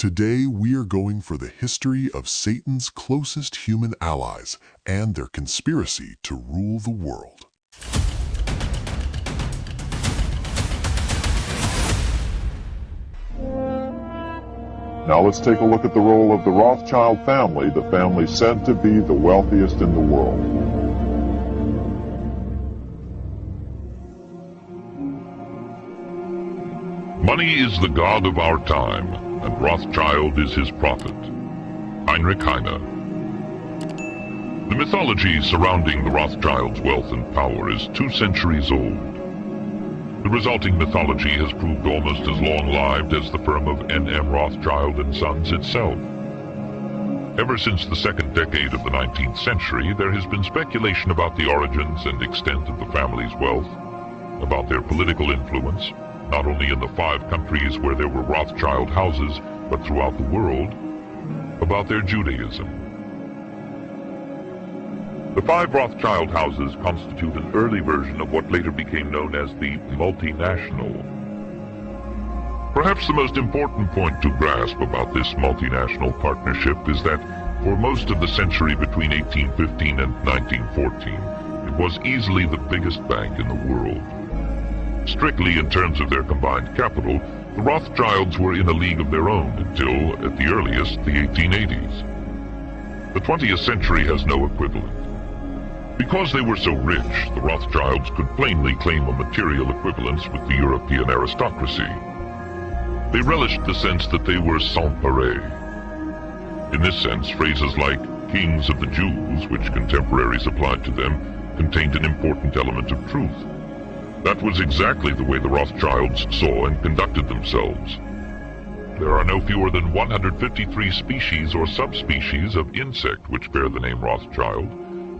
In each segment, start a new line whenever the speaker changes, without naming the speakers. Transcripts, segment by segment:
Today, we are going for the history of Satan's closest human allies and their conspiracy to rule the world.
Now let's take a look at the role of the Rothschild family, the family said to be the wealthiest in the world.
Money is the god of our time, and Rothschild is his prophet. Heinrich Heine. The mythology surrounding the Rothschilds' wealth and power is 2 centuries old. The resulting mythology has proved almost as long-lived as the firm of N.M. Rothschild and Sons itself. Ever since the second decade of the 19th century, there has been speculation about the origins and extent of the family's wealth, about their political influence, not only in the 5 countries where there were Rothschild houses, but throughout the world, about their Judaism. The 5 Rothschild houses constitute an early version of what later became known as the multinational. Perhaps the most important point to grasp about this multinational partnership is that for most of the century between 1815 and 1914, it was easily the biggest bank in the world. Strictly in terms of their combined capital, the Rothschilds were in a league of their own until, at the earliest, the 1880s. The 20th century has no equivalent. Because they were so rich, the Rothschilds could plainly claim a material equivalence with the European aristocracy. They relished the sense that they were sans pareil. In this sense, phrases like kings of the Jews, which contemporaries applied to them, contained an important element of truth. That was exactly the way the Rothschilds saw and conducted themselves. There are no fewer than 153 species or subspecies of insect which bear the name Rothschild,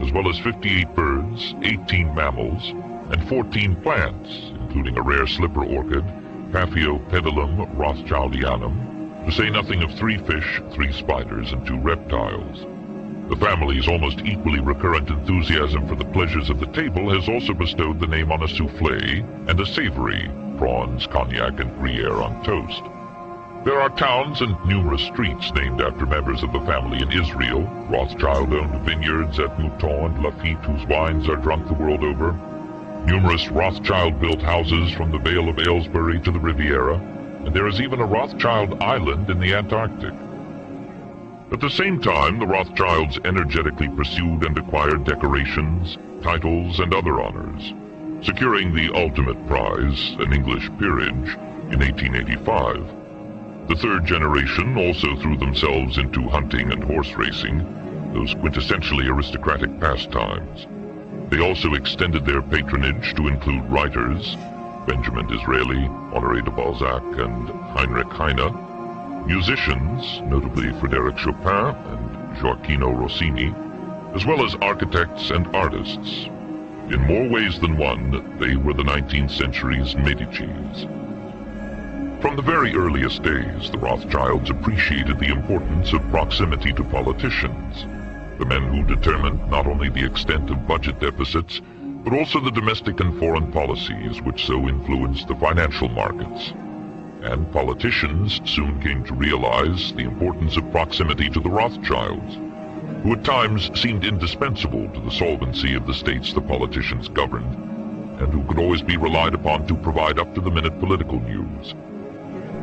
as well as 58 birds, 18 mammals, and 14 plants, including a rare slipper orchid, Paphiopedilum rothschildianum, to say nothing of 3 fish, 3 spiders, and 2 reptiles. The family's almost equally recurrent enthusiasm for the pleasures of the table has also bestowed the name on a soufflé and a savory, prawns, cognac, and Gruyere on toast. There are towns and numerous streets named after members of the family in Israel. Rothschild owned vineyards at Mouton and Lafitte whose wines are drunk the world over. Numerous Rothschild-built houses from the Vale of Aylesbury to the Riviera, and there is even a Rothschild island in the Antarctic. At the same time, the Rothschilds energetically pursued and acquired decorations, titles, and other honors, securing the ultimate prize, an English peerage, in 1885. The 3rd generation also threw themselves into hunting and horse racing, those quintessentially aristocratic pastimes. They also extended their patronage to include writers, Benjamin Disraeli, Honoré de Balzac, and Heinrich Heine, musicians, notably Frédéric Chopin and Gioacchino Rossini, as well as architects and artists. In more ways than one, they were the 19th century's Medicis. From the very earliest days, the Rothschilds appreciated the importance of proximity to politicians, the men who determined not only the extent of budget deficits, but also the domestic and foreign policies which so influenced the financial markets. And politicians soon came to realize the importance of proximity to the Rothschilds, who at times seemed indispensable to the solvency of the states the politicians governed, and who could always be relied upon to provide up-to-the-minute political news.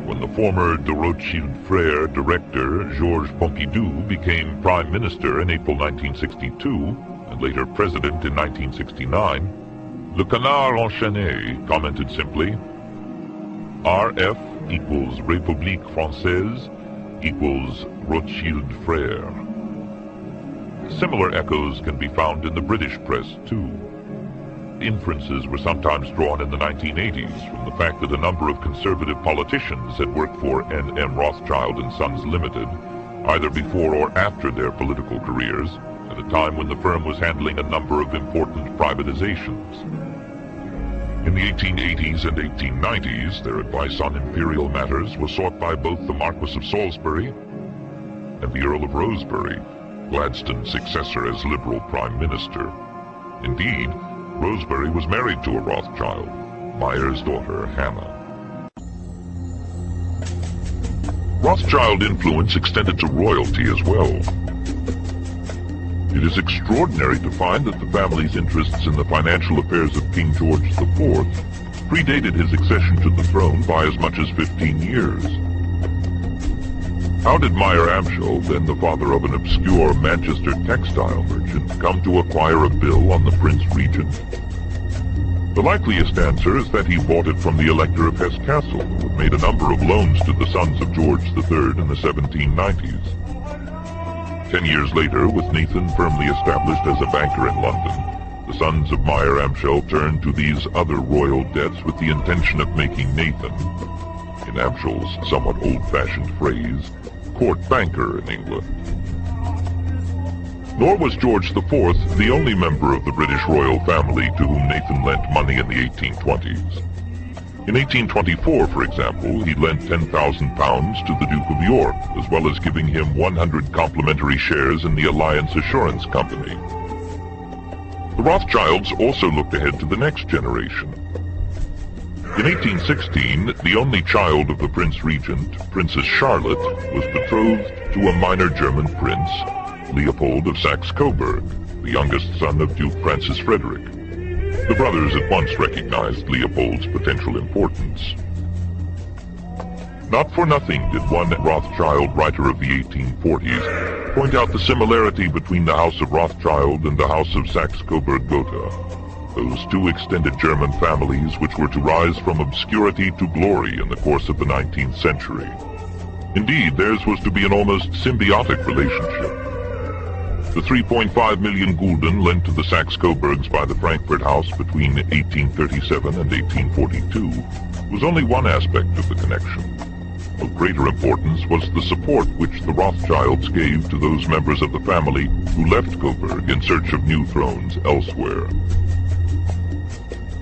When the former de Rothschild frère director Georges Pompidou became Prime Minister in April 1962, and later President in 1969, Le Canard Enchaîné commented simply, RF equals République Française equals Rothschild frère. Similar echoes can be found in the British press, too. Inferences were sometimes drawn in the 1980s from the fact that a number of conservative politicians had worked for N.M. Rothschild and Sons Limited, either before or after their political careers, at a time when the firm was handling a number of important privatizations. In the 1880s and 1890s, their advice on imperial matters was sought by both the Marquis of Salisbury and the Earl of Rosebery, Gladstone's successor as Liberal Prime Minister. Indeed, Rosebery was married to a Rothschild, Meyer's daughter, Hannah. Rothschild influence extended to royalty as well. It is extraordinary to find that the family's interests in the financial affairs of King George IV predated his accession to the throne by as much as 15 years. How did Meyer Amschel, then the father of an obscure Manchester textile merchant, come to acquire a bill on the Prince Regent? The likeliest answer is that he bought it from the Elector of Hesse Castle, who had made a number of loans to the sons of George III in the 1790s. 10 years later, with Nathan firmly established as a banker in London, the sons of Meyer Amschel turned to these other royal debts with the intention of making Nathan, in Amschel's somewhat old-fashioned phrase, court banker in England. Nor was George IV the only member of the British royal family to whom Nathan lent money in the 1820s. In 1824, for example, he lent £10,000 to the Duke of York, as well as giving him 100 complimentary shares in the Alliance Assurance Company. The Rothschilds also looked ahead to the next generation. In 1816, the only child of the Prince Regent, Princess Charlotte, was betrothed to a minor German prince, Leopold of Saxe-Coburg, the youngest son of Duke Francis Frederick. The brothers at once recognized Leopold's potential importance. Not for nothing did one Rothschild writer of the 1840s point out the similarity between the House of Rothschild and the House of Saxe-Coburg-Gotha, those two extended German families which were to rise from obscurity to glory in the course of the 19th century. Indeed, theirs was to be an almost symbiotic relationship. The 3.5 million gulden lent to the Saxe-Coburgs by the Frankfurt House between 1837 and 1842 was only one aspect of the connection. Of greater importance was the support which the Rothschilds gave to those members of the family who left Coburg in search of new thrones elsewhere.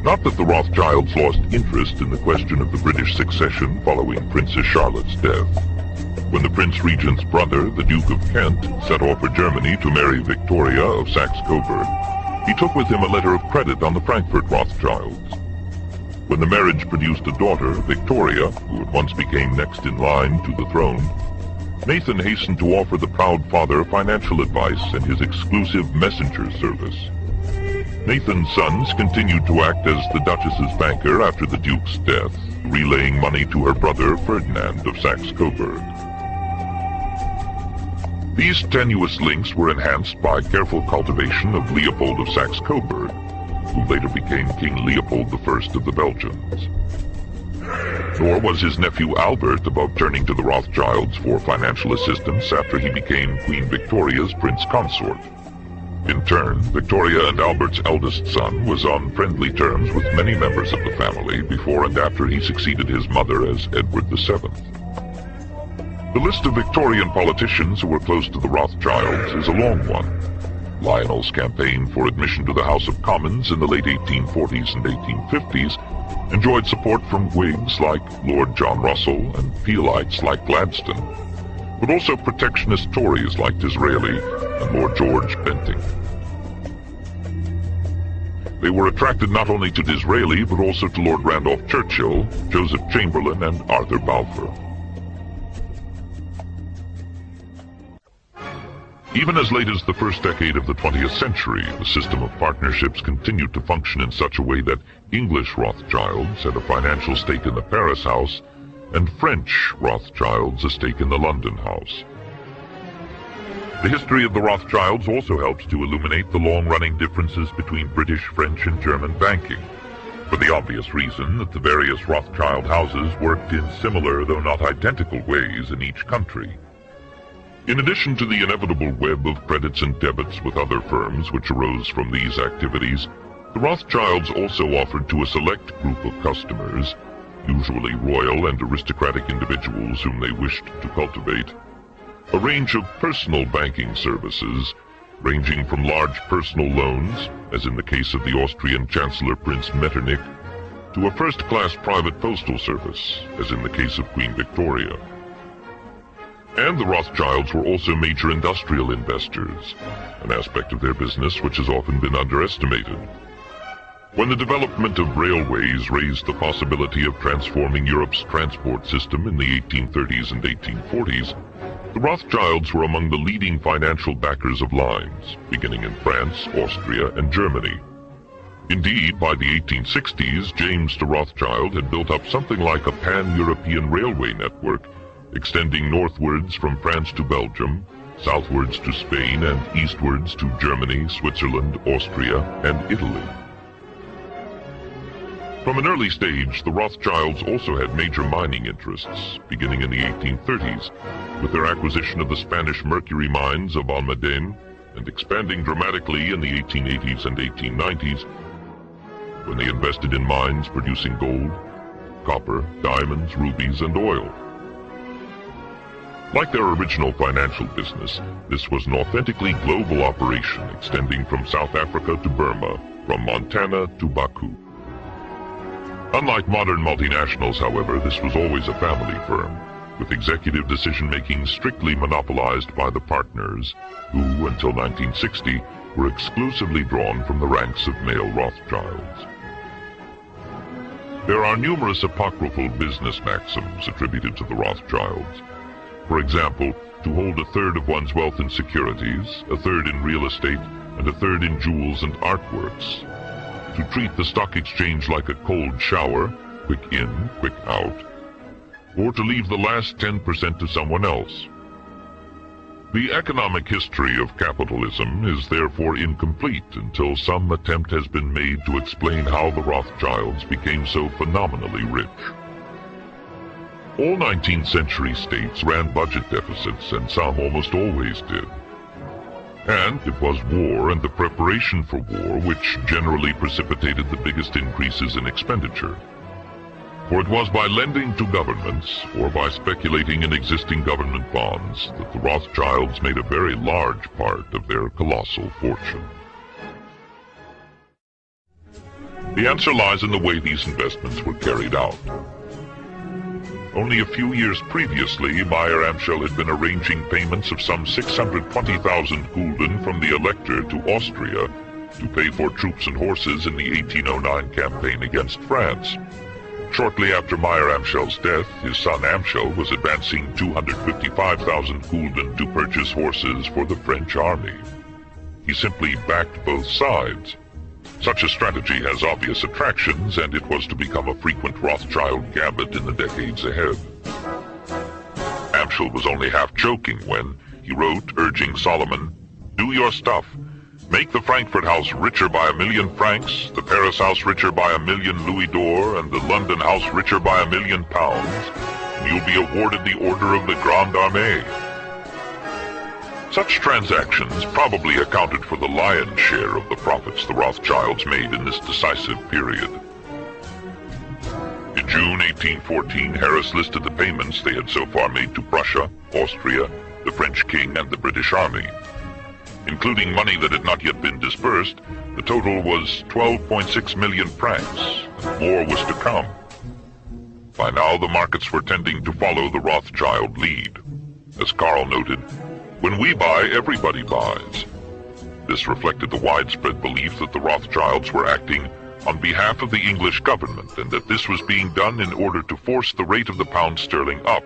Not that the Rothschilds lost interest in the question of the British succession following Princess Charlotte's death. When the Prince Regent's brother, the Duke of Kent, set off for Germany to marry Victoria of Saxe-Coburg, he took with him a letter of credit on the Frankfurt Rothschilds. When the marriage produced a daughter, Victoria, who at once became next in line to the throne, Nathan hastened to offer the proud father financial advice and his exclusive messenger service. Nathan's sons continued to act as the Duchess's banker after the Duke's death, relaying money to her brother Ferdinand of Saxe-Coburg. These tenuous links were enhanced by careful cultivation of Leopold of Saxe-Coburg, who later became King Leopold I of the Belgians. Nor was his nephew Albert above turning to the Rothschilds for financial assistance after he became Queen Victoria's prince consort. In turn, Victoria and Albert's eldest son was on friendly terms with many members of the family before and after he succeeded his mother as Edward VII. The list of Victorian politicians who were close to the Rothschilds is a long one. Lionel's campaign for admission to the House of Commons in the late 1840s and 1850s enjoyed support from Whigs like Lord John Russell and Peelites like Gladstone, but also protectionist Tories like Disraeli and Lord George Bentinck. They were attracted not only to Disraeli, but also to Lord Randolph Churchill, Joseph Chamberlain, and Arthur Balfour. Even as late as the first decade of the 20th century, the system of partnerships continued to function in such a way that English Rothschilds had a financial stake in the Paris house, and French Rothschilds a stake in the London house. The history of the Rothschilds also helps to illuminate the long-running differences between British, French, and German banking, for the obvious reason that the various Rothschild houses worked in similar, though not identical, ways in each country. In addition to the inevitable web of credits and debits with other firms which arose from these activities, the Rothschilds also offered to a select group of customers, usually royal and aristocratic individuals whom they wished to cultivate, a range of personal banking services, ranging from large personal loans, as in the case of the Austrian Chancellor Prince Metternich, to a first-class private postal service, as in the case of Queen Victoria. And the Rothschilds were also major industrial investors, an aspect of their business which has often been underestimated. When the development of railways raised the possibility of transforming Europe's transport system in the 1830s and 1840s, the Rothschilds were among the leading financial backers of lines, beginning in France, Austria, and Germany. Indeed, by the 1860s, James de Rothschild had built up something like a pan-European railway network, extending northwards from France to Belgium, southwards to Spain, and eastwards to Germany, Switzerland, Austria, and Italy. From an early stage, the Rothschilds also had major mining interests, beginning in the 1830s, with their acquisition of the Spanish mercury mines of Almaden, and expanding dramatically in the 1880s and 1890s, when they invested in mines producing gold, copper, diamonds, rubies, and oil. Like their original financial business, this was an authentically global operation extending from South Africa to Burma, from Montana to Baku. Unlike modern multinationals, however, this was always a family firm, with executive decision-making strictly monopolized by the partners, who, until 1960, were exclusively drawn from the ranks of male Rothschilds. There are numerous apocryphal business maxims attributed to the Rothschilds. For example, to hold a third of one's wealth in securities, a third in real estate, and a third in jewels and artworks. To treat the stock exchange like a cold shower, quick in, quick out. Or to leave the last 10% to someone else. The economic history of capitalism is therefore incomplete until some attempt has been made to explain how the Rothschilds became so phenomenally rich. All 19th century states ran budget deficits, and some almost always did. And it was war and the preparation for war which generally precipitated the biggest increases in expenditure. For it was by lending to governments, or by speculating in existing government bonds, that the Rothschilds made a very large part of their colossal fortune. The answer lies in the way these investments were carried out. Only a few years previously, Meyer Amschel had been arranging payments of some 620,000 gulden from the Elector to Austria to pay for troops and horses in the 1809 campaign against France. Shortly after Meyer Amschel's death, his son Amschel was advancing 255,000 gulden to purchase horses for the French army. He simply backed both sides. Such a strategy has obvious attractions, and it was to become a frequent Rothschild gambit in the decades ahead. Amschel was only half joking when he wrote, urging Solomon, "Do your stuff. Make the Frankfurt house richer by 1,000,000 francs, the Paris house richer by 1,000,000 louis d'or, and the London house richer by 1,000,000 pounds, and you'll be awarded the Order of the Grande Armée." Such transactions probably accounted for the lion's share of the profits the Rothschilds made in this decisive period. In June 1814, Harris listed the payments they had so far made to Prussia, Austria, the French king, and the British army. Including money that had not yet been disbursed, the total was 12.6 million francs, and more was to come. By now, the markets were tending to follow the Rothschild lead. As Karl noted, "When we buy, everybody buys." This reflected the widespread belief that the Rothschilds were acting on behalf of the English government, and that this was being done in order to force the rate of the pound sterling up,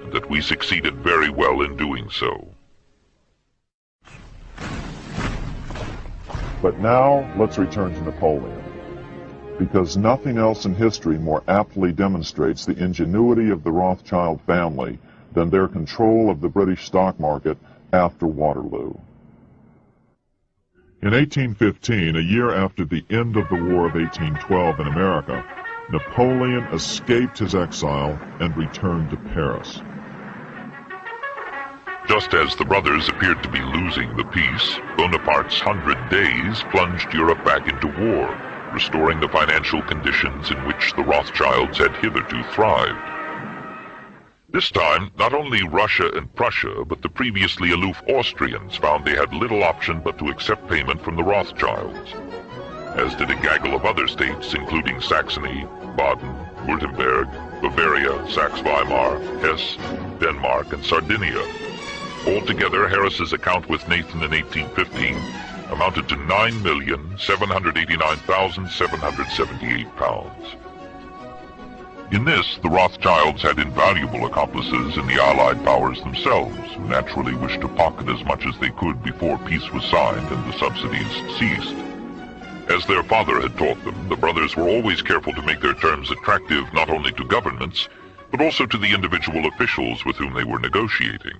and that we succeeded very well in doing so.
But now, let's return to Napoleon, because nothing else in history more aptly demonstrates the ingenuity of the Rothschild family than their control of the British stock market after Waterloo. In 1815, a year after the end of the War of 1812 in America, Napoleon escaped his exile and returned to Paris.
Just as the brothers appeared to be losing the peace, Bonaparte's 100 Days plunged Europe back into war, restoring the financial conditions in which the Rothschilds had hitherto thrived. This time, not only Russia and Prussia, but the previously aloof Austrians found they had little option but to accept payment from the Rothschilds, as did a gaggle of other states, including Saxony, Baden, Württemberg, Bavaria, Saxe-Weimar, Hesse, Denmark, and Sardinia. Altogether, Harris's account with Nathan in 1815 amounted to £9,789,778. In this, the Rothschilds had invaluable accomplices in the Allied powers themselves, who naturally wished to pocket as much as they could before peace was signed and the subsidies ceased. As their father had taught them, the brothers were always careful to make their terms attractive not only to governments, but also to the individual officials with whom they were negotiating.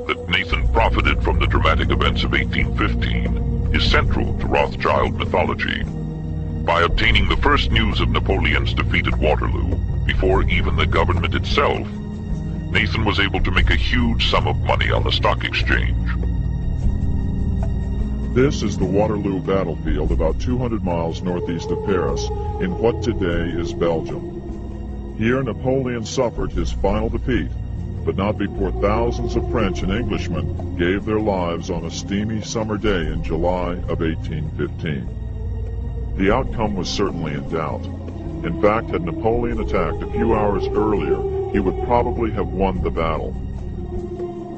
That Nathan profited from the dramatic events of 1815 is central to Rothschild mythology. By obtaining the first news of Napoleon's defeat at Waterloo, before even the government itself, Nathan was able to make a huge sum of money on the stock exchange.
This is the Waterloo battlefield about 200 miles northeast of Paris, in what today is Belgium. Here Napoleon suffered his final defeat, but not before thousands of French and Englishmen gave their lives on a steamy summer day in July of 1815. The outcome was certainly in doubt. In fact, had Napoleon attacked a few hours earlier, he would probably have won the battle.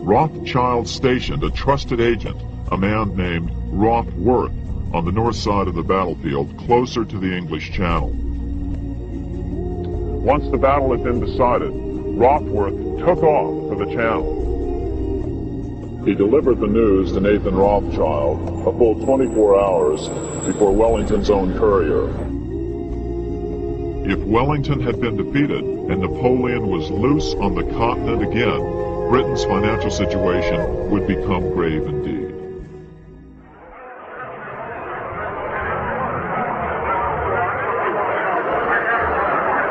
Rothschild stationed a trusted agent, a man named Rothworth, on the north side of the battlefield, closer to the English Channel. Once the battle had been decided, Rothworth took off for the Channel. He delivered the news to Nathan Rothschild a full 24 hours before Wellington's own courier. If Wellington had been defeated and Napoleon was loose on the continent again, Britain's financial situation would become grave indeed.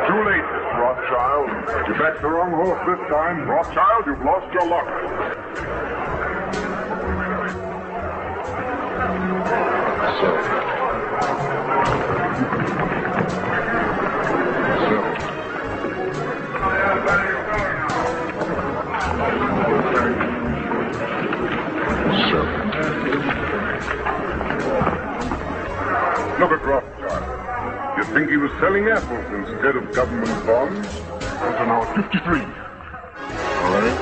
Too late, Mr. Rothschild. You backed the wrong horse this time. Rothschild, you've lost your luck. Look at Rothschild. You think he was selling apples instead of government bonds? Until now, 53. All right.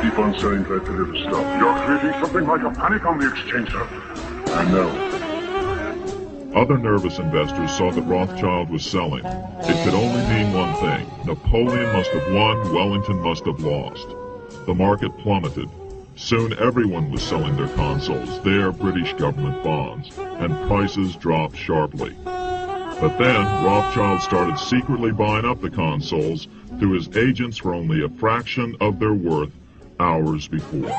Keep on selling speculative stuff. You're creating something like a panic on the exchange, sir. I know.
Other nervous investors saw that Rothschild was selling. It could only mean one thing. Napoleon must have won, Wellington must have lost. The market plummeted. Soon everyone was selling their consols, their British government bonds, and prices dropped sharply. But then, Rothschild started secretly buying up the consols through his agents for only a fraction of their worth hours before.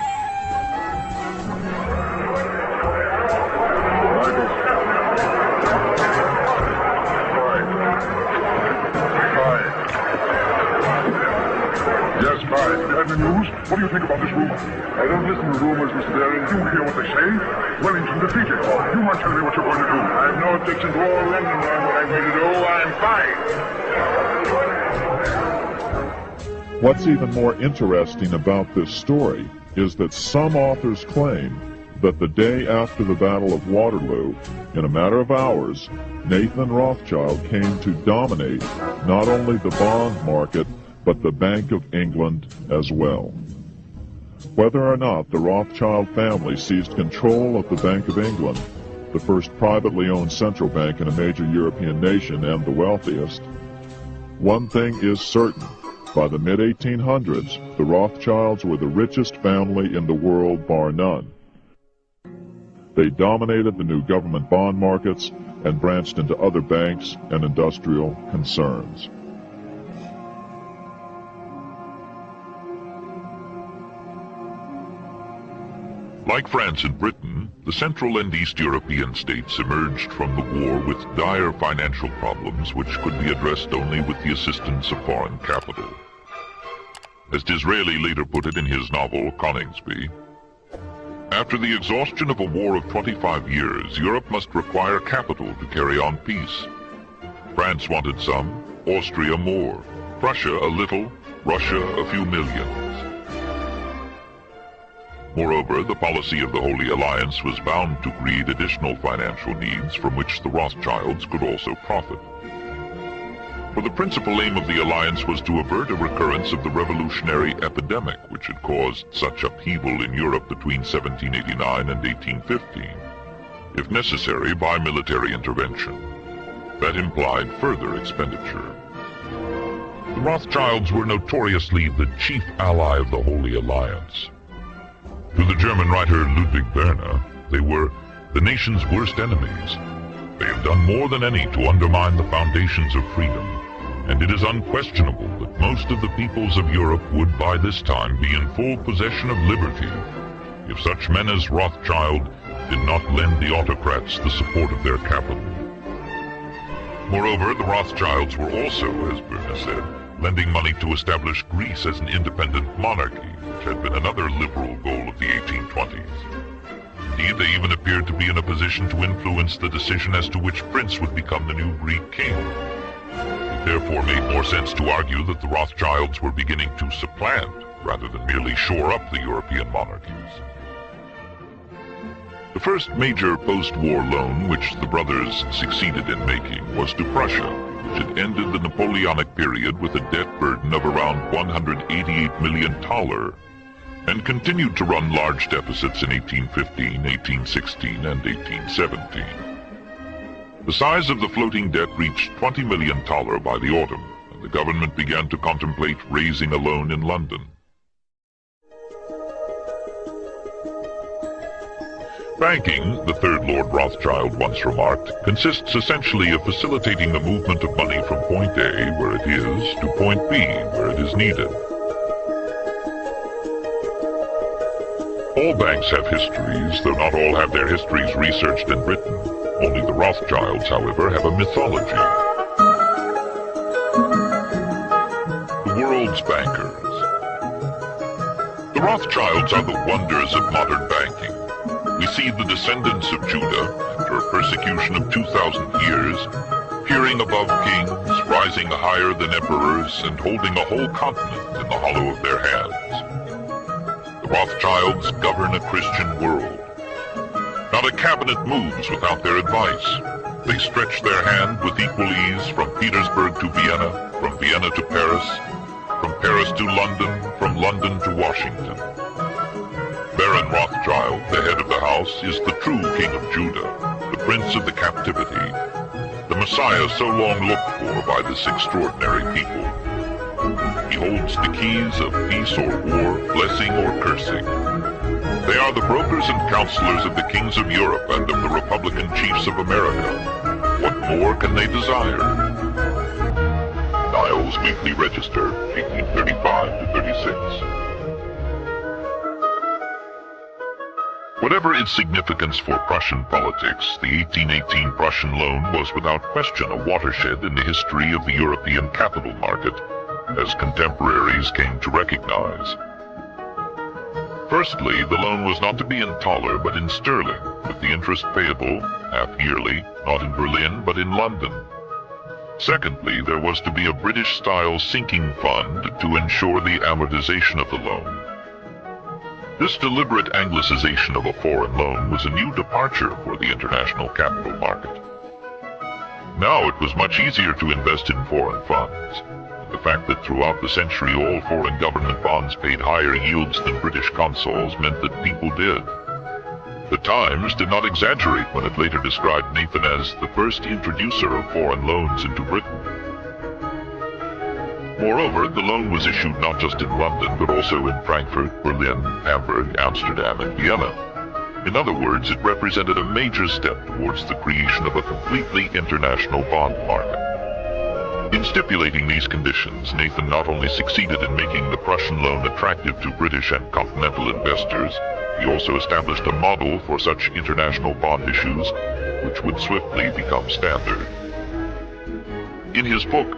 The news? What do you think about this rumor? I don't listen to rumors, Mr. Daring. You hear what they say? Wellington defeated. You might tell me what you're going to do. I have no objection to all London knowing what I'm going to do. I'm fine.
What's even more interesting about this story is that some authors claim that the day after the Battle of Waterloo, in a matter of hours, Nathan Rothschild came to dominate not only the bond market, but the Bank of England as well. Whether or not the Rothschild family seized control of the Bank of England, the first privately owned central bank in a major European nation and the wealthiest, one thing is certain. By the mid-1800s, the Rothschilds were the richest family in the world, bar none. They dominated the new government bond markets and branched into other banks and industrial concerns.
Like France and Britain, the Central and East European states emerged from the war with dire financial problems which could be addressed only with the assistance of foreign capital. As Disraeli later put it in his novel Coningsby, after the exhaustion of a war of 25 years, Europe must require capital to carry on peace. France wanted some, Austria more, Prussia a little, Russia a few millions. Moreover, the policy of the Holy Alliance was bound to breed additional financial needs from which the Rothschilds could also profit. For the principal aim of the alliance was to avert a recurrence of the revolutionary epidemic which had caused such upheaval in Europe between 1789 and 1815, if necessary by military intervention. That implied further expenditure. The Rothschilds were notoriously the chief ally of the Holy Alliance. To the German writer Ludwig Werner, they were the nation's worst enemies. They have done more than any to undermine the foundations of freedom, and it is unquestionable that most of the peoples of Europe would by this time be in full possession of liberty if such men as Rothschild did not lend the autocrats the support of their capital. Moreover, the Rothschilds were also, as Werner said, lending money to establish Greece as an independent monarchy, which had been another liberal goal of the 1820s. Indeed, they even appeared to be in a position to influence the decision as to which prince would become the new Greek king. It therefore made more sense to argue that the Rothschilds were beginning to supplant, rather than merely shore up the European monarchies. The first major post-war loan which the brothers succeeded in making was to Prussia, which had ended the Napoleonic period with a debt burden of around $188 million, and continued to run large deficits in 1815, 1816, and 1817. The size of the floating debt reached $20 million by the autumn, and the government began to contemplate raising a loan in London. Banking, the third Lord Rothschild once remarked, consists essentially of facilitating the movement of money from point A, where it is, to point B, where it is needed. All banks have histories, though not all have their histories researched and written. Only the Rothschilds, however, have a mythology. The world's bankers. The Rothschilds are the wonders of modern banking. We see the descendants of Judah, after a persecution of 2,000 years, peering above kings, rising higher than emperors, and holding a whole continent in the hollow of their hands. The Rothschilds govern a Christian world. Not a cabinet moves without their advice. They stretch their hand with equal ease from Petersburg to Vienna, from Vienna to Paris, from Paris to London, from London to Washington. Baron Rothschild, the head of the house, is the true king of Judah, the prince of the captivity, the Messiah so long looked for by this extraordinary people. He holds the keys of peace or war, blessing or cursing. They are the brokers and counselors of the kings of Europe and of the Republican chiefs of America. What more can they desire? Niles Weekly Register, 1835 to 36. Whatever its significance for Prussian politics, the 1818 Prussian loan was without question a watershed in the history of the European capital market, as contemporaries came to recognize. Firstly, the loan was not to be in thaler but in sterling, with the interest payable, half-yearly, not in Berlin but in London. Secondly, there was to be a British-style sinking fund to ensure the amortization of the loan. This deliberate anglicization of a foreign loan was a new departure for the international capital market. Now it was much easier to invest in foreign funds. The fact that throughout the century all foreign government bonds paid higher yields than British consols meant that people did. The Times did not exaggerate when it later described Nathan as the first introducer of foreign loans into Britain. Moreover, the loan was issued not just in London, but also in Frankfurt, Berlin, Hamburg, Amsterdam, and Vienna. In other words, it represented a major step towards the creation of a completely international bond market. In stipulating these conditions, Nathan not only succeeded in making the Prussian loan attractive to British and continental investors, he also established a model for such international bond issues, which would swiftly become standard. In his book,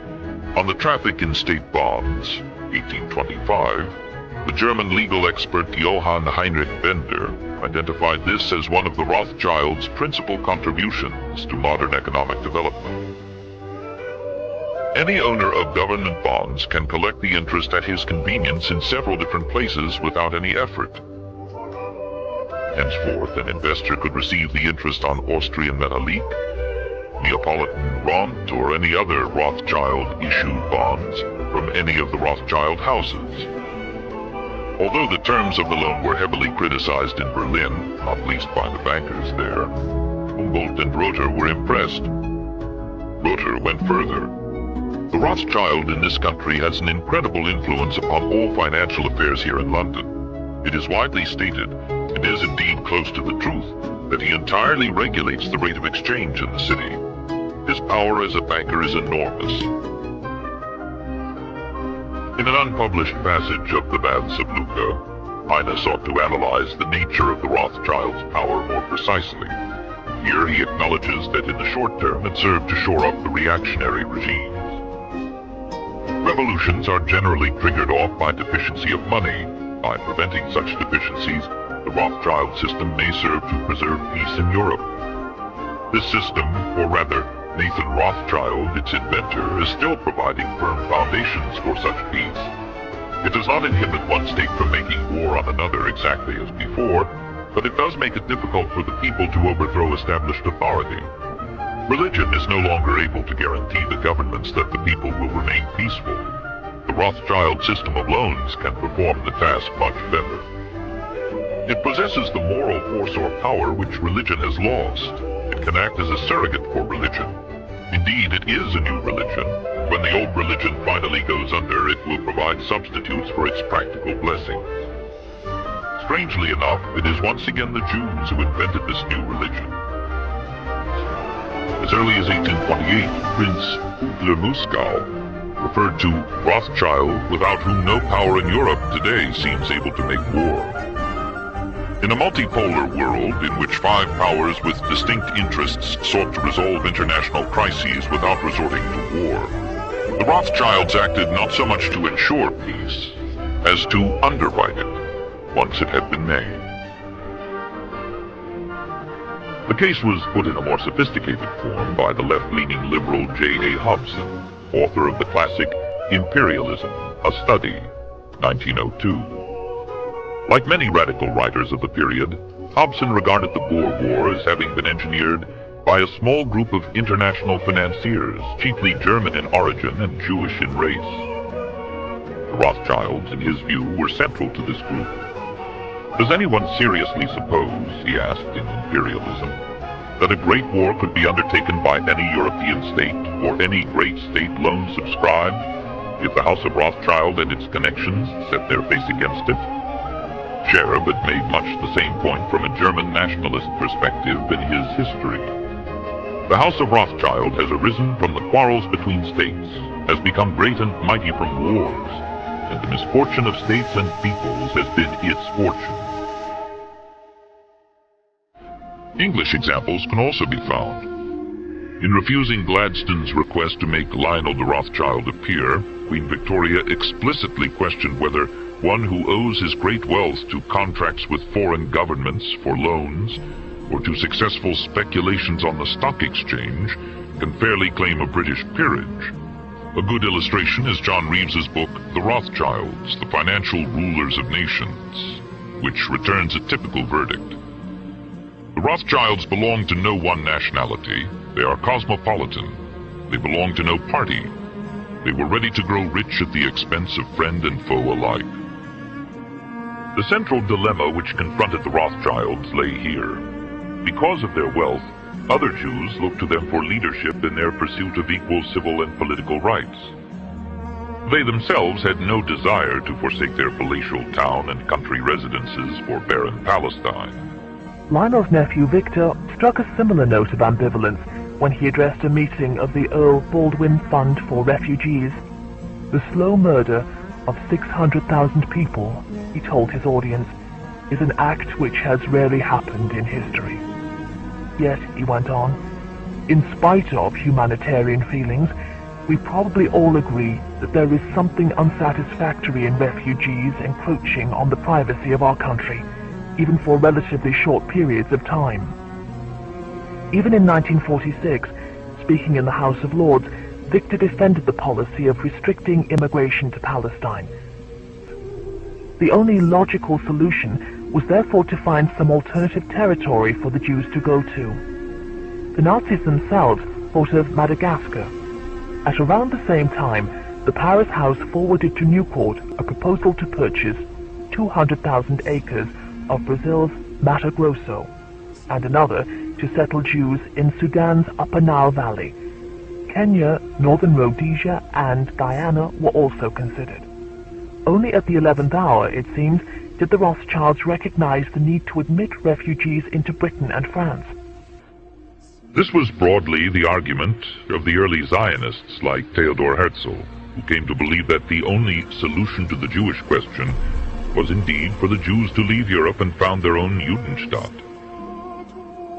On the Traffic in State Bonds, 1825, the German legal expert Johann Heinrich Bender identified this as one of the Rothschilds' principal contributions to modern economic development. Any owner of government bonds can collect the interest at his convenience in several different places without any effort. Henceforth, an investor could receive the interest on Austrian Metallique, Neapolitan Rent or any other Rothschild-issued bonds from any of the Rothschild houses. Although the terms of the loan were heavily criticized in Berlin, not least by the bankers there, Humboldt and Rother were impressed. Rother went further. The Rothschild in this country has an incredible influence upon all financial affairs here in London. It is widely stated, and is indeed close to the truth, that he entirely regulates the rate of exchange in the city. His power as a banker is enormous. In an unpublished passage of The Baths of Lucca, Heine sought to analyze the nature of the Rothschilds' power more precisely. Here he acknowledges that in the short term it served to shore up the reactionary regimes. Revolutions are generally triggered off by deficiency of money. By preventing such deficiencies, the Rothschild system may serve to preserve peace in Europe. This system, or rather, Nathan Rothschild, its inventor, is still providing firm foundations for such peace. It does not inhibit one state from making war on another exactly as before, but it does make it difficult for the people to overthrow established authority. Religion is no longer able to guarantee the governments that the people will remain peaceful. The Rothschild system of loans can perform the task much better. It possesses the moral force or power which religion has lost. It can act as a surrogate for religion. Indeed, it is a new religion. When the old religion finally goes under, it will provide substitutes for its practical blessings. Strangely enough, it is once again the Jews who invented this new religion. As early as 1828, Prince Hubler Muskau referred to Rothschild, without whom no power in Europe today seems able to make war. In a multipolar world in which five powers with distinct interests sought to resolve international crises without resorting to war, the Rothschilds acted not so much to ensure peace as to underwrite it once it had been made. The case was put in a more sophisticated form by the left-leaning liberal J.A. Hobson, author of the classic Imperialism, a Study, 1902. Like many radical writers of the period, Hobson regarded the Boer War as having been engineered by a small group of international financiers, chiefly German in origin and Jewish in race. The Rothschilds, in his view, were central to this group. Does anyone seriously suppose, he asked in Imperialism, that a great war could be undertaken by any European state, or any great state loan subscribed, if the House of Rothschild and its connections set their face against it? Scherb had made much the same point from a German nationalist perspective in his History. The House of Rothschild has arisen from the quarrels between states, has become great and mighty from wars, and the misfortune of states and peoples has been its fortune. English examples can also be found. In refusing Gladstone's request to make Lionel de Rothschild a peer, Queen Victoria explicitly questioned whether one who owes his great wealth to contracts with foreign governments for loans, or to successful speculations on the stock exchange, can fairly claim a British peerage. A good illustration is John Reeves's book, The Rothschilds, The Financial Rulers of Nations, which returns a typical verdict. The Rothschilds belong to no one nationality. They are cosmopolitan. They belong to no party. They were ready to grow rich at the expense of friend and foe alike. The central dilemma which confronted the Rothschilds lay here. Because of their wealth, other Jews looked to them for leadership in their pursuit of equal civil and political rights. They themselves had no desire to forsake their palatial town and country residences for barren Palestine.
Lionel's nephew Victor struck a similar note of ambivalence when he addressed a meeting of the Earl Baldwin Fund for Refugees. The slow murder of 600,000 people, he told his audience, is an act which has rarely happened in history. Yet, he went on, in spite of humanitarian feelings, we probably all agree that there is something unsatisfactory in refugees encroaching on the privacy of our country, even for relatively short periods of time. Even in 1946, speaking in the House of Lords, Victor defended the policy of restricting immigration to Palestine. The only logical solution was therefore to find some alternative territory for the Jews to go to. The Nazis themselves export of Madagascar. At around the same time, the Paris House forwarded to Newport a proposal to purchase 200,000 acres of Brazil's Mato Grosso, and another to settle Jews in Sudan's Upper Nile Valley. Kenya, Northern Rhodesia, and Guyana were also considered. Only at the 11th hour, it seems, did the Rothschilds recognize the need to admit refugees into Britain and France.
This was broadly the argument of the early Zionists like Theodor Herzl, who came to believe that the only solution to the Jewish question was indeed for the Jews to leave Europe and found their own Judenstaat.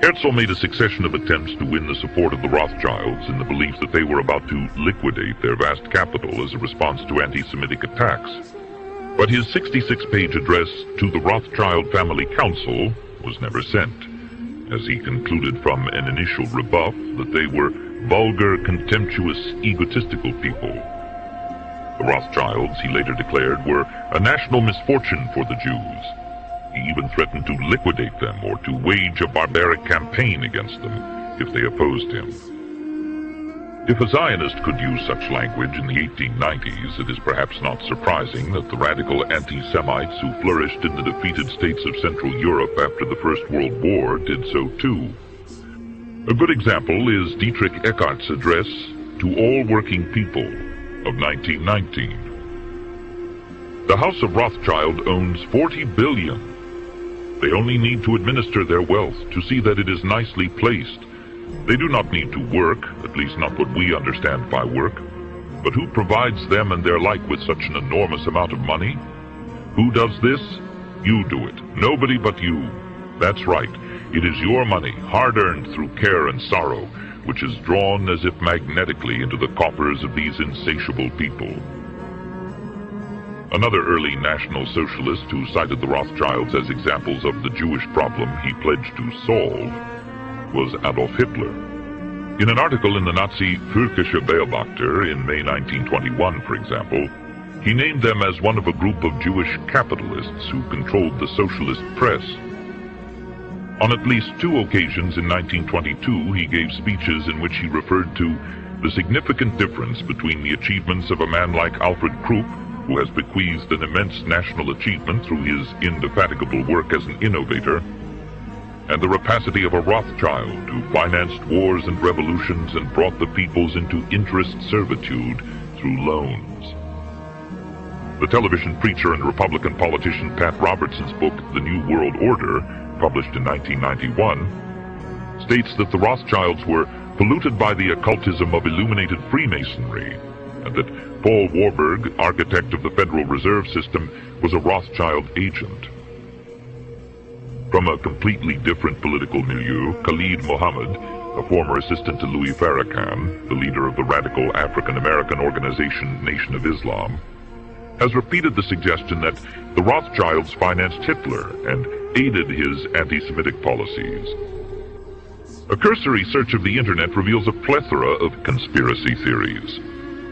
Herzl made a succession of attempts to win the support of the Rothschilds in the belief that they were about to liquidate their vast capital as a response to anti-Semitic attacks. But his 66-page address to the Rothschild Family Council was never sent, as he concluded from an initial rebuff that they were vulgar, contemptuous, egotistical people. The Rothschilds, he later declared, were a national misfortune for the Jews. He even threatened to liquidate them or to wage a barbaric campaign against them if they opposed him. If a Zionist could use such language in the 1890s, it is perhaps not surprising that the radical anti-Semites who flourished in the defeated states of Central Europe after the First World War did so too. A good example is Dietrich Eckart's address to all working people of 1919. The House of Rothschild owns 40 billion. They only need to administer their wealth to see that it is nicely placed. They do not need to work, at least not what we understand by work. But who provides them and their like with such an enormous amount of money? Who does this? You do it. Nobody but you. That's right. It is your money, hard-earned through care and sorrow, which is drawn as if magnetically into the coffers of these insatiable people. Another early National Socialist who cited the Rothschilds as examples of the Jewish problem he pledged to solve was Adolf Hitler. In an article in the Nazi Völkische Beobachter in May 1921, for example, he named them as one of a group of Jewish capitalists who controlled the socialist press. On at least 2 occasions in 1922, he gave speeches in which he referred to the significant difference between the achievements of a man like Alfred Krupp, who has bequeathed an immense national achievement through his indefatigable work as an innovator, and the rapacity of a Rothschild who financed wars and revolutions and brought the peoples into interest servitude through loans. The television preacher and Republican politician Pat Robertson's book, The New World Order, published in 1991, states that the Rothschilds were polluted by the occultism of illuminated Freemasonry, and that Paul Warburg, architect of the Federal Reserve System, was a Rothschild agent. From a completely different political milieu, Khalid Mohammed, a former assistant to Louis Farrakhan, the leader of the radical African-American organization Nation of Islam, has repeated the suggestion that the Rothschilds financed Hitler and aided his anti-Semitic policies. A cursory search of the internet reveals a plethora of conspiracy theories.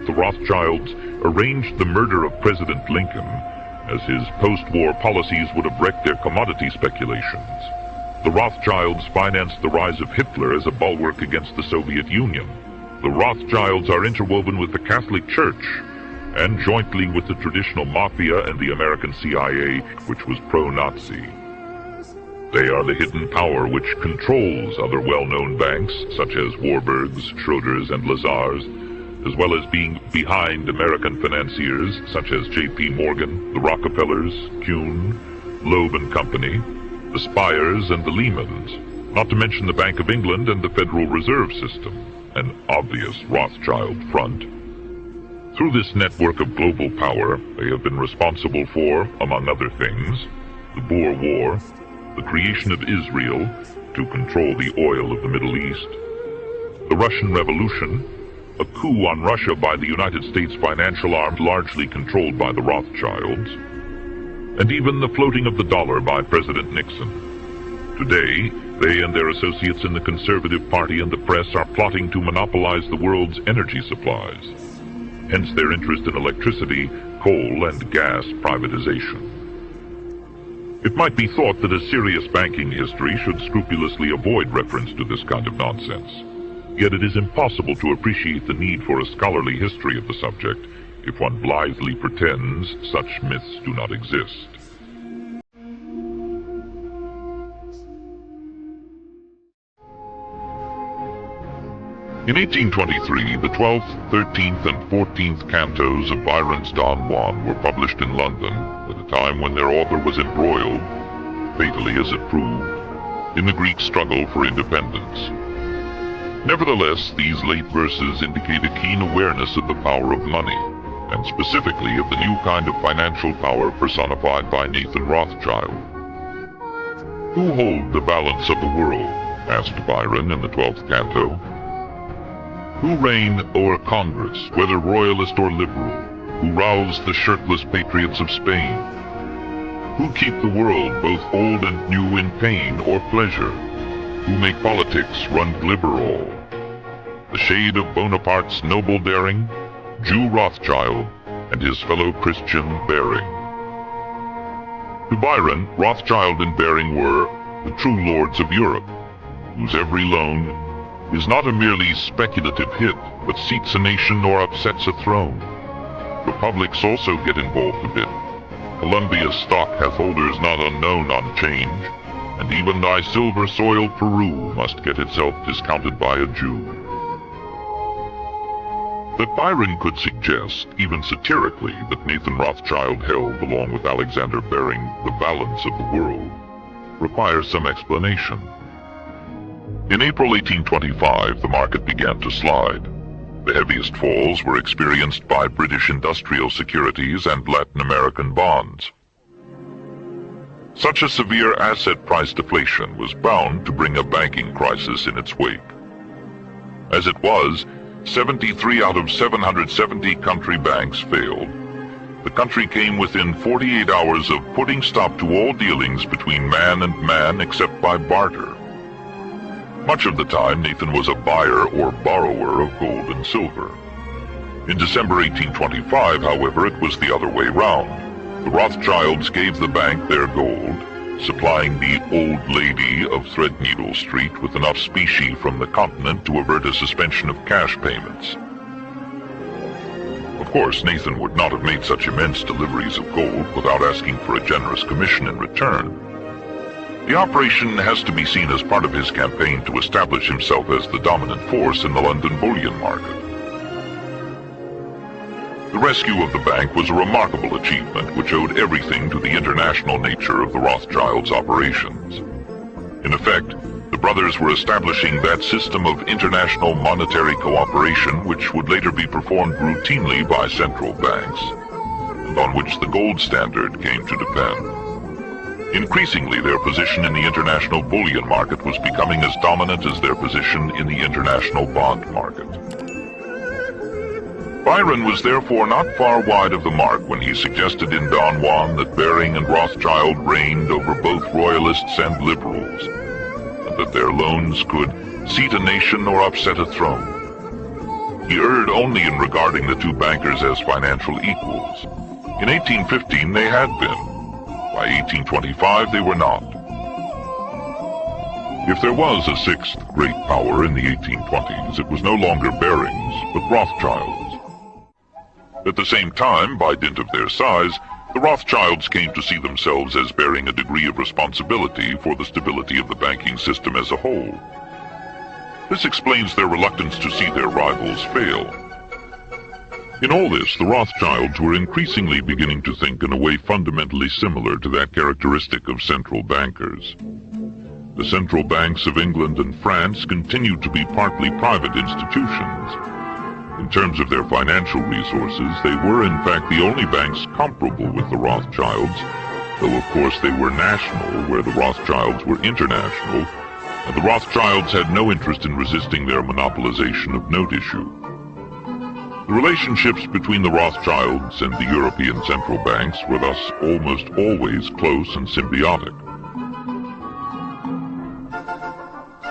The Rothschilds arranged the murder of President Lincoln, as his post-war policies would have wrecked their commodity speculations. The Rothschilds financed the rise of Hitler as a bulwark against the Soviet Union. The Rothschilds are interwoven with the Catholic Church, and jointly with the traditional mafia and the American CIA, which was pro-Nazi. They are the hidden power which controls other well-known banks, such as Warburg's, Schroeder's, and Lazar's, as well as being behind American financiers such as J.P. Morgan, the Rockefellers, Kuhn, Loeb and Company, the Spires and the Lehmans, not to mention the Bank of England and the Federal Reserve System, an obvious Rothschild front. Through this network of global power, they have been responsible for, among other things, the Boer War, the creation of Israel to control the oil of the Middle East, the Russian Revolution, a coup on Russia by the United States financial arm largely controlled by the Rothschilds, and even the floating of the dollar by President Nixon. Today, they and their associates in the Conservative Party and the press are plotting to monopolize the world's energy supplies, hence their interest in electricity, coal, and gas privatization. It might be thought that a serious banking history should scrupulously avoid reference to this kind of nonsense. Yet it is impossible to appreciate the need for a scholarly history of the subject if one blithely pretends such myths do not exist. In 1823, the 12th, 13th, and 14th cantos of Byron's Don Juan were published in London at a time when their author was embroiled, fatally as it proved, in the Greek struggle for independence. Nevertheless, these late verses indicate a keen awareness of the power of money, and specifically of the new kind of financial power personified by Nathan Rothschild. "Who hold the balance of the world?" asked Byron in the 12th canto. "Who reign o'er Congress, whether royalist or liberal? Who rouse the shirtless patriots of Spain? Who keep the world both old and new in pain or pleasure? Who make politics run glibberall? The shade of Bonaparte's noble daring, Jew Rothschild and his fellow Christian Baring." To Byron, Rothschild and Baring were the true lords of Europe, whose every loan is not a merely speculative hit, but seats a nation or upsets a throne. Republics also get involved a bit. Columbia's stock hath holders not unknown on change, and even thy silver-soiled Peru must get itself discounted by a Jew. That Byron could suggest, even satirically, that Nathan Rothschild held, along with Alexander Baring, the balance of the world, requires some explanation. In April 1825, the market began to slide. The heaviest falls were experienced by British industrial securities and Latin American bonds. Such a severe asset price deflation was bound to bring a banking crisis in its wake. As it was, 73 out of 770 country banks failed. The country came within 48 hours of putting stop to all dealings between man and man except by barter. Much of the time, Nathan was a buyer or borrower of gold and silver. In December 1825, however, it was the other way round. The Rothschilds gave the bank their gold, supplying the old lady of Threadneedle Street with enough specie from the continent to avert a suspension of cash payments. Of course, Nathan would not have made such immense deliveries of gold without asking for a generous commission in return. The operation has to be seen as part of his campaign to establish himself as the dominant force in the London bullion market. The rescue of the bank was a remarkable achievement which owed everything to the international nature of the Rothschilds' operations. In effect, the brothers were establishing that system of international monetary cooperation which would later be performed routinely by central banks, and on which the gold standard came to depend. Increasingly, their position in the international bullion market was becoming as dominant as their position in the international bond market. Byron was therefore not far wide of the mark when he suggested in Don Juan that Baring and Rothschild reigned over both royalists and liberals, and that their loans could seat a nation or upset a throne. He erred only in regarding the two bankers as financial equals. In 1815 they had been. By 1825 they were not. If there was a sixth great power in the 1820s, it was no longer Baring's, but Rothschild's. At the same time, by dint of their size, the Rothschilds came to see themselves as bearing a degree of responsibility for the stability of the banking system as a whole. This explains their reluctance to see their rivals fail. In all this, the Rothschilds were increasingly beginning to think in a way fundamentally similar to that characteristic of central bankers. The central banks of England and France continued to be partly private institutions. In terms of their financial resources, they were in fact the only banks comparable with the Rothschilds, though of course they were national, where the Rothschilds were international, and the Rothschilds had no interest in resisting their monopolization of note issue. The relationships between the Rothschilds and the European central banks were thus almost always close and symbiotic.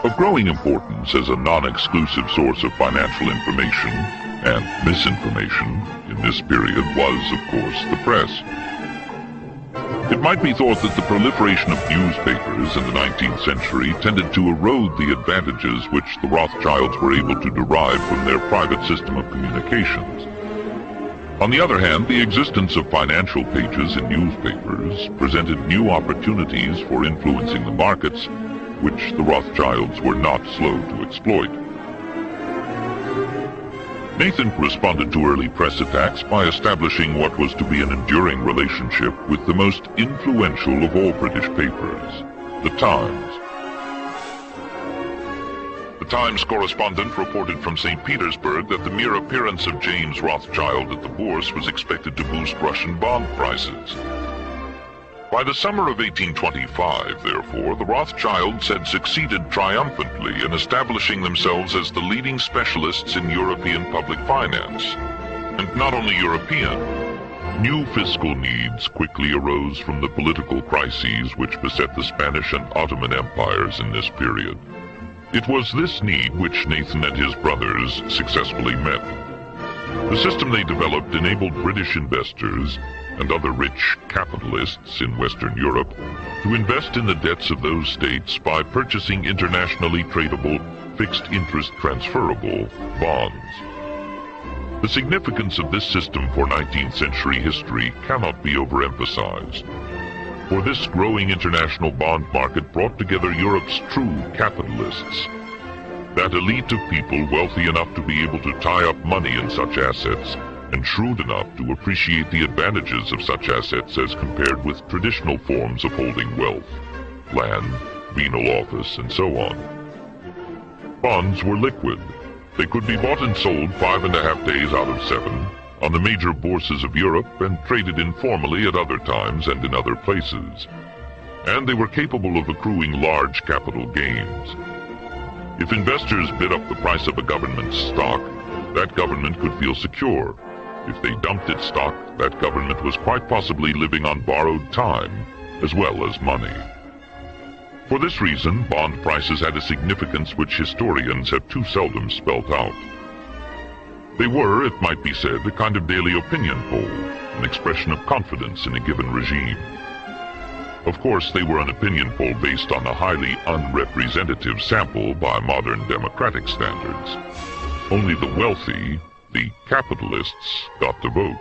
Of growing importance as a non-exclusive source of financial information and misinformation in this period was, of course, the press. It might be thought that the proliferation of newspapers in the 19th century tended to erode the advantages which the Rothschilds were able to derive from their private system of communications. On the other hand, the existence of financial pages in newspapers presented new opportunities for influencing the markets, which the Rothschilds were not slow to exploit. Nathan responded to early press attacks by establishing what was to be an enduring relationship with the most influential of all British papers, The Times. The Times correspondent reported from St. Petersburg that the mere appearance of James Rothschild at the Bourse was expected to boost Russian bond prices. By the summer of 1825, therefore, the Rothschilds had succeeded triumphantly in establishing themselves as the leading specialists in European public finance. And not only European. New fiscal needs quickly arose from the political crises which beset the Spanish and Ottoman empires in this period. It was this need which Nathan and his brothers successfully met. The system they developed enabled British investors and other rich capitalists in Western Europe to invest in the debts of those states by purchasing internationally tradable, fixed-interest transferable bonds. The significance of this system for 19th century history cannot be overemphasized. For this growing international bond market brought together Europe's true capitalists, that elite of people wealthy enough to be able to tie up money in such assets and shrewd enough to appreciate the advantages of such assets as compared with traditional forms of holding wealth, land, venal office, and so on. Bonds were liquid. They could be bought and sold 5.5 days out of 7 on the major bourses of Europe and traded informally at other times and in other places. And they were capable of accruing large capital gains. If investors bid up the price of a government's stock, that government could feel secure. If they dumped its stock, that government was quite possibly living on borrowed time, as well as money. For this reason, bond prices had a significance which historians have too seldom spelt out. They were, it might be said, a kind of daily opinion poll, an expression of confidence in a given regime. Of course, they were an opinion poll based on a highly unrepresentative sample by modern democratic standards. Only the wealthy, the capitalists, got to vote.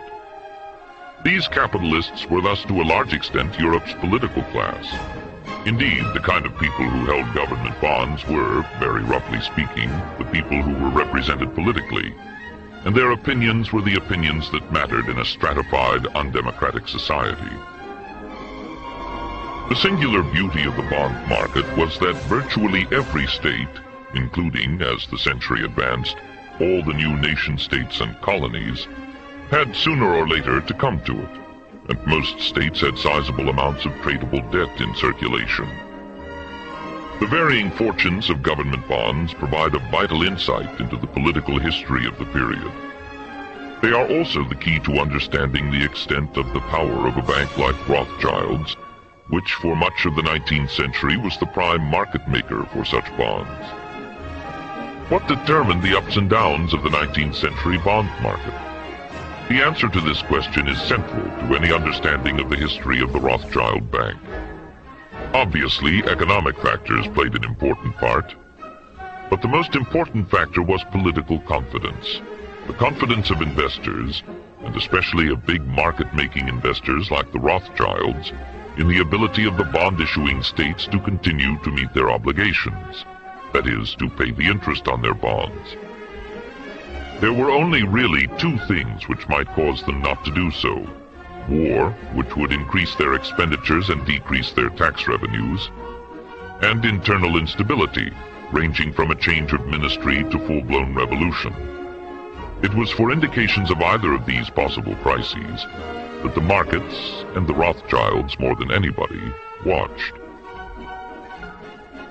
These capitalists were thus to a large extent Europe's political class. Indeed, the kind of people who held government bonds were, very roughly speaking, the people who were represented politically, and their opinions were the opinions that mattered in a stratified, undemocratic society. The singular beauty of the bond market was that virtually every state, including, as the century advanced, all the new nation-states and colonies, had sooner or later to come to it, and most states had sizable amounts of tradable debt in circulation. The varying fortunes of government bonds provide a vital insight into the political history of the period. They are also the key to understanding the extent of the power of a bank like Rothschild's, which for much of the 19th century was the prime market maker for such bonds. What determined the ups and downs of the 19th century bond market? The answer to this question is central to any understanding of the history of the Rothschild Bank. Obviously, economic factors played an important part, but the most important factor was political confidence. The confidence of investors, and especially of big market-making investors like the Rothschilds, in the ability of the bond-issuing states to continue to meet their obligations, that is, to pay the interest on their bonds. There were only really two things which might cause them not to do so: war, which would increase their expenditures and decrease their tax revenues, and internal instability, ranging from a change of ministry to full-blown revolution. It was for indications of either of these possible crises that the markets, and the Rothschilds more than anybody, watched.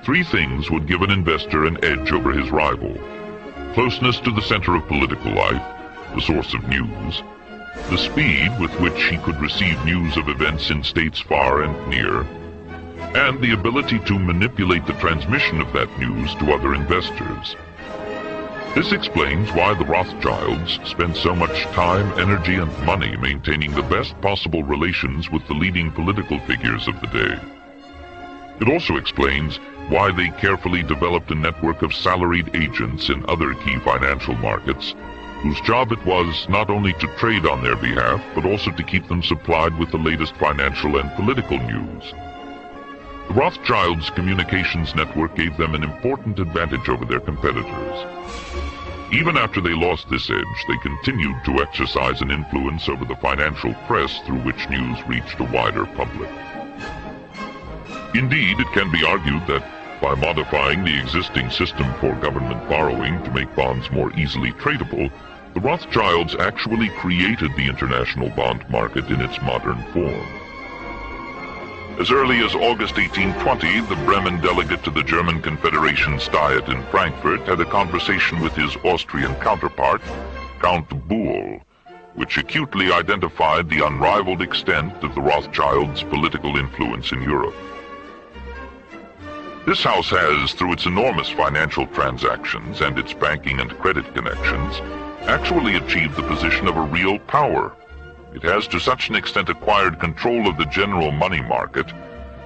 Three things would give an investor an edge over his rival: closeness to the center of political life, the source of news, the speed with which he could receive news of events in states far and near, and the ability to manipulate the transmission of that news to other investors. This explains why the Rothschilds spend so much time, energy, and money maintaining the best possible relations with the leading political figures of the day. It also explains why they carefully developed a network of salaried agents in other key financial markets, whose job it was not only to trade on their behalf, but also to keep them supplied with the latest financial and political news. The Rothschilds' communications network gave them an important advantage over their competitors. Even after they lost this edge, they continued to exercise an influence over the financial press through which news reached a wider public. Indeed, it can be argued that by modifying the existing system for government borrowing to make bonds more easily tradable, the Rothschilds actually created the international bond market in its modern form. As early as August 1820, the Bremen delegate to the German Confederation's Diet in Frankfurt had a conversation with his Austrian counterpart, Count Buhl, which acutely identified the unrivaled extent of the Rothschilds' political influence in Europe. This house has, through its enormous financial transactions and its banking and credit connections, actually achieved the position of a real power. It has to such an extent acquired control of the general money market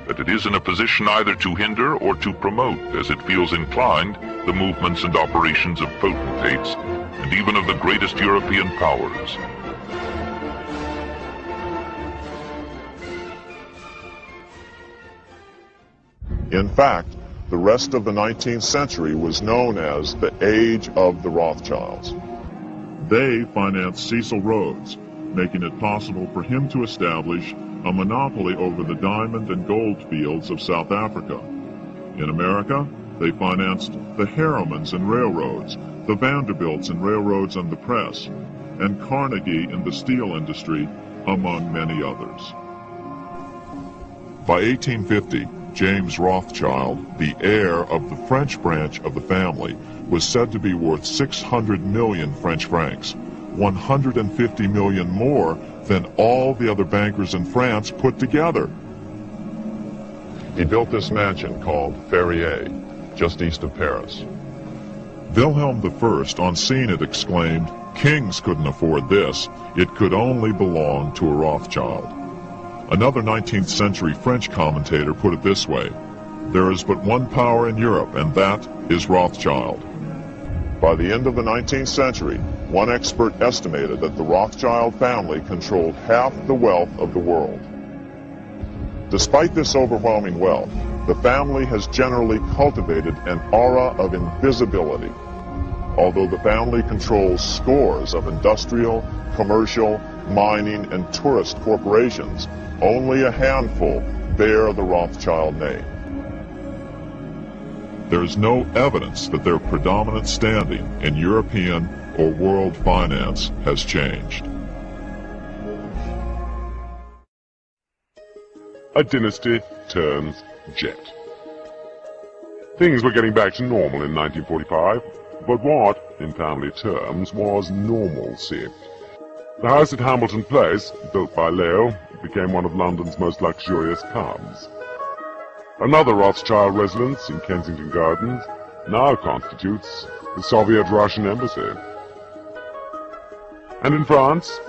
that it is in a position either to hinder or to promote, as it feels inclined, the movements and operations of potentates, and even of the greatest European powers.
In fact, the rest of the 19th century was known as the Age of the Rothschilds. They financed Cecil Rhodes, making it possible for him to establish a monopoly over the diamond and gold fields of South Africa. In America, they financed the Harrimans and railroads, the Vanderbilts and railroads and the press, and Carnegie in the steel industry, among many others. By 1850, James Rothschild, the heir of the French branch of the family, was said to be worth 600 million French francs, 150 million more than all the other bankers in France put together. He built this mansion called Ferrier, just east of Paris. Wilhelm I, on seeing it, exclaimed, "Kings couldn't afford this. It could only belong to a Rothschild." Another 19th century French commentator put it this way: "There is but one power in Europe, and that is Rothschild." By the end of the 19th century, one expert estimated that the Rothschild family controlled half the wealth of the world. Despite this overwhelming wealth, the family has generally cultivated an aura of invisibility. Although the family controls scores of industrial, commercial, mining, and tourist corporations, only a handful bear the Rothschild name. There is no evidence that their predominant standing in European or world finance has changed.
A dynasty turns jet. Things were getting back to normal in 1945, but what, in family terms, was normalcy? The house at Hamilton Place, built by Leo, became one of London's most luxurious pubs. Another Rothschild residence in Kensington Gardens now constitutes the Soviet-Russian embassy. And in France,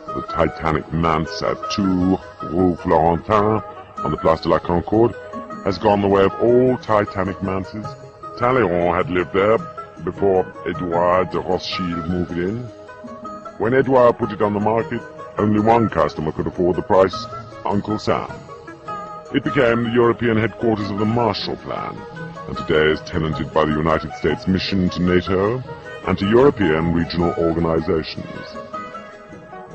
the Titanic manse at 2 Rue Florentin on the Place de la Concorde has gone the way of all Titanic manses. Talleyrand had lived there before Edouard de Rothschild moved in. When Edouard put it on the market, only one customer could afford the price: Uncle Sam. It became the European headquarters of the Marshall Plan, and today is tenanted by the United States mission to NATO and to European regional organizations.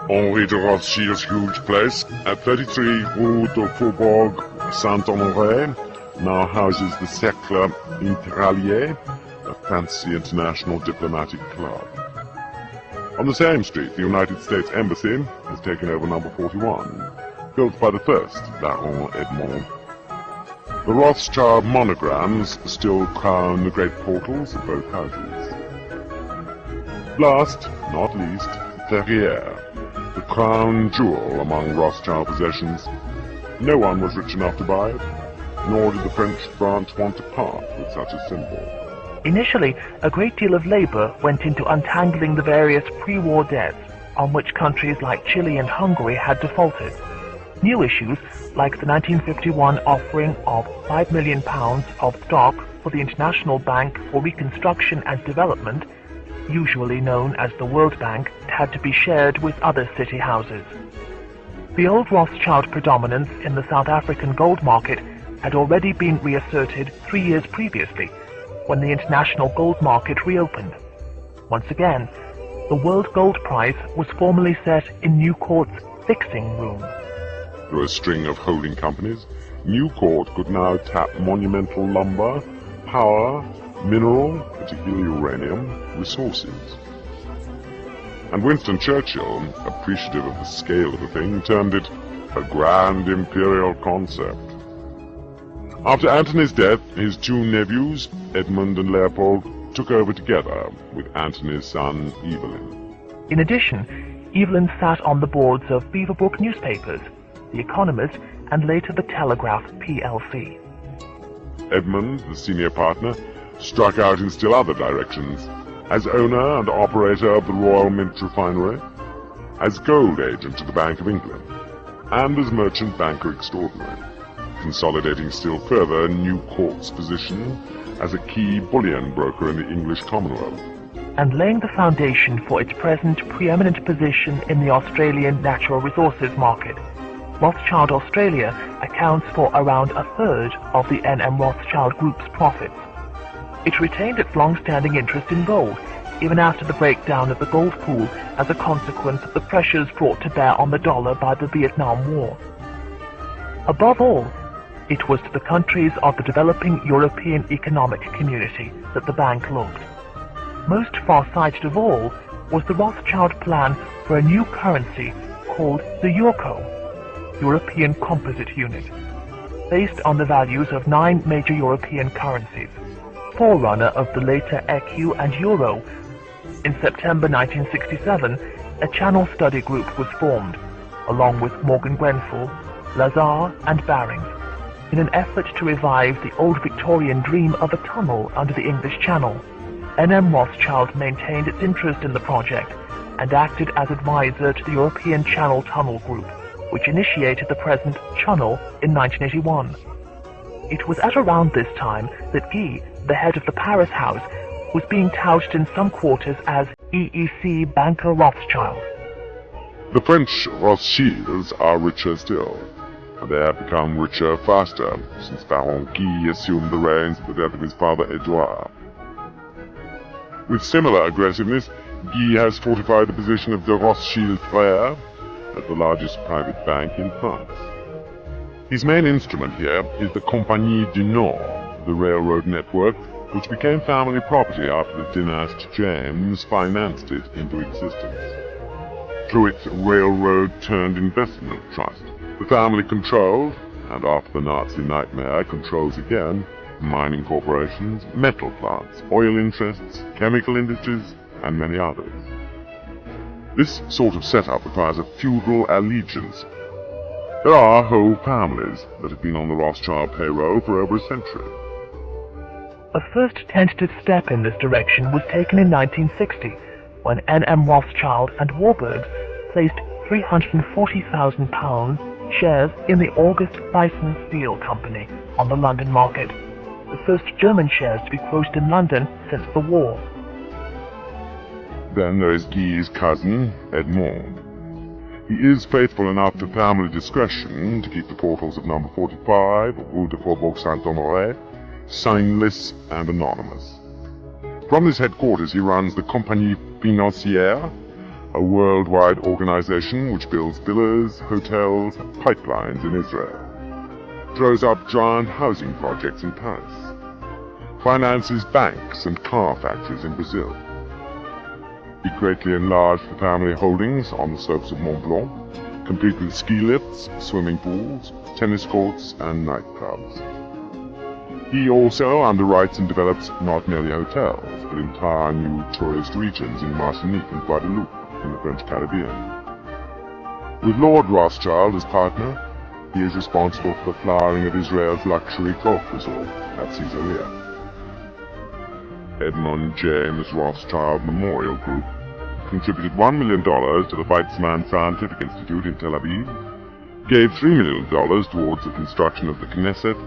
Henri de Rothschild's huge place at 33 Rue du Faubourg Saint-Honoré now houses the Cercle Interallié, a fancy international diplomatic club. On the same street, the United States Embassy has taken over number 41, built by the first Baron Edmond. The Rothschild monograms still crown the great portals of both houses. Last, not least, Ferrier, the crown jewel among Rothschild possessions. No one was rich enough to buy it, nor did the French branch want to part with such a symbol.
Initially, a great deal of labor went into untangling the various pre-war debts on which countries like Chile and Hungary had defaulted. New issues, like the 1951 offering of £5 million of stock for the International Bank for Reconstruction and Development, usually known as the World Bank, had to be shared with other city houses. The old Rothschild predominance in the South African gold market had already been reasserted 3 years previously, when the international gold market reopened. Once again, the world gold price was formally set in Newcourt's fixing room.
Through a string of holding companies, Newcourt could now tap monumental lumber, power, mineral, particularly uranium, resources. And Winston Churchill, appreciative of the scale of the thing, termed it a grand imperial concept. After Antony's death, his two nephews, Edmund and Leopold, took over together with Antony's son Evelyn.
In addition, Evelyn sat on the boards of Beaverbrook newspapers, The Economist, and later the Telegraph plc.
Edmund, the senior partner, struck out in still other directions, as owner and operator of the Royal Mint Refinery, as gold agent to the Bank of England, and as merchant banker extraordinary, consolidating still further Newcourt's position as a key bullion broker in the English Commonwealth,
and laying the foundation for its present preeminent position in the Australian natural resources market. Rothschild Australia accounts for around a third of the N.M. Rothschild Group's profits. It retained its long-standing interest in gold, even after the breakdown of the gold pool as a consequence of the pressures brought to bear on the dollar by the Vietnam War. Above all, it was to the countries of the developing European Economic Community that the bank looked. Most far-sighted of all was the Rothschild plan for a new currency called the Euro, European Composite Unit, based on the values of 9 major European currencies, forerunner of the later ECU and Euro. In September 1967, a Channel Study Group was formed, along with Morgan Grenfell, Lazar and Barings, in an effort to revive the old Victorian dream of a tunnel under the English Channel. N.M. Rothschild maintained its interest in the project and acted as advisor to the European Channel Tunnel Group, which initiated the present Channel in 1981. It was at around this time that Guy, the head of the Paris house, was being touted in some quarters as EEC Banker Rothschild.
The French Rothschilds are richer still, and they have become richer faster since Baron Guy assumed the reins at the death of his father Edouard. With similar aggressiveness, Guy has fortified the position of the Rothschild Frères as the largest private bank in France. His main instrument here is the Compagnie du Nord, the railroad network, which became family property after the dynasty James financed it into existence. Through its railroad-turned investment trust, the family controlled, and after the Nazi nightmare controls again, mining corporations, metal plants, oil interests, chemical industries, and many others. This sort of setup requires a feudal allegiance. There are whole families that have been on the Rothschild payroll for over a century.
A first tentative step in this direction was taken in 1960, when N.M. Rothschild and Warburg placed £340,000 shares in the August Thyssen Steel Company on the London market, the first German shares to be quoted in London since the war.
Then there is Guy's cousin, Edmond. He is faithful enough to family discretion to keep the portals of number 45, Rue de Faubourg Saint-Honoré, signless and anonymous. From this headquarters he runs the Compagnie Financière, a worldwide organization which builds villas, hotels, pipelines in Israel, throws up giant housing projects in Paris, finances banks and car factories in Brazil. He greatly enlarged the family holdings on the slopes of Mont Blanc, complete with ski lifts, swimming pools, tennis courts, and nightclubs. He also underwrites and develops not merely hotels, but entire new tourist regions in Martinique and Guadeloupe in the French Caribbean. With Lord Rothschild as partner, he is responsible for the flowering of Israel's luxury golf resort at Caesarea.
Edmund James Rothschild Memorial Group contributed $1 million to the Weizmann Scientific Institute in Tel Aviv, gave $3 million towards the construction of the Knesset,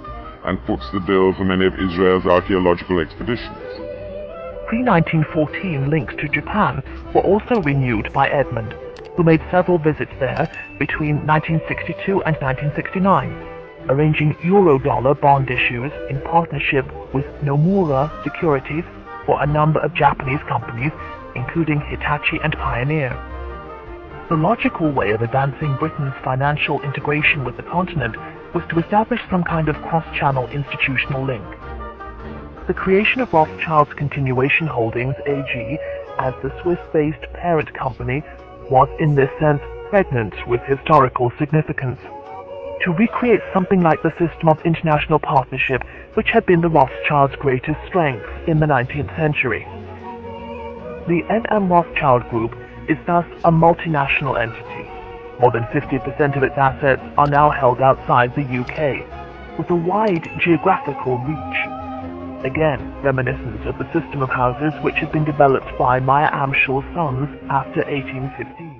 and foots the bill for many of Israel's archaeological expeditions.
Pre-1914 links to Japan were also renewed by Edmund, who made several visits there between 1962 and 1969, arranging Eurodollar bond issues in partnership with Nomura Securities for a number of Japanese companies, including Hitachi and Pioneer. The logical way of advancing Britain's financial integration with the continent was to establish some kind of cross-channel institutional link. The creation of Rothschild's Continuation Holdings AG as the Swiss-based parent company was in this sense pregnant with historical significance. To recreate something like the system of international partnership which had been the Rothschilds' greatest strength in the 19th century. The N.M. Rothschild Group is thus a multinational entity. More than 50% of its assets are now held outside the UK, with a wide geographical reach. Again, reminiscent of the system of houses which had been developed by Meyer Amschel's sons after 1815.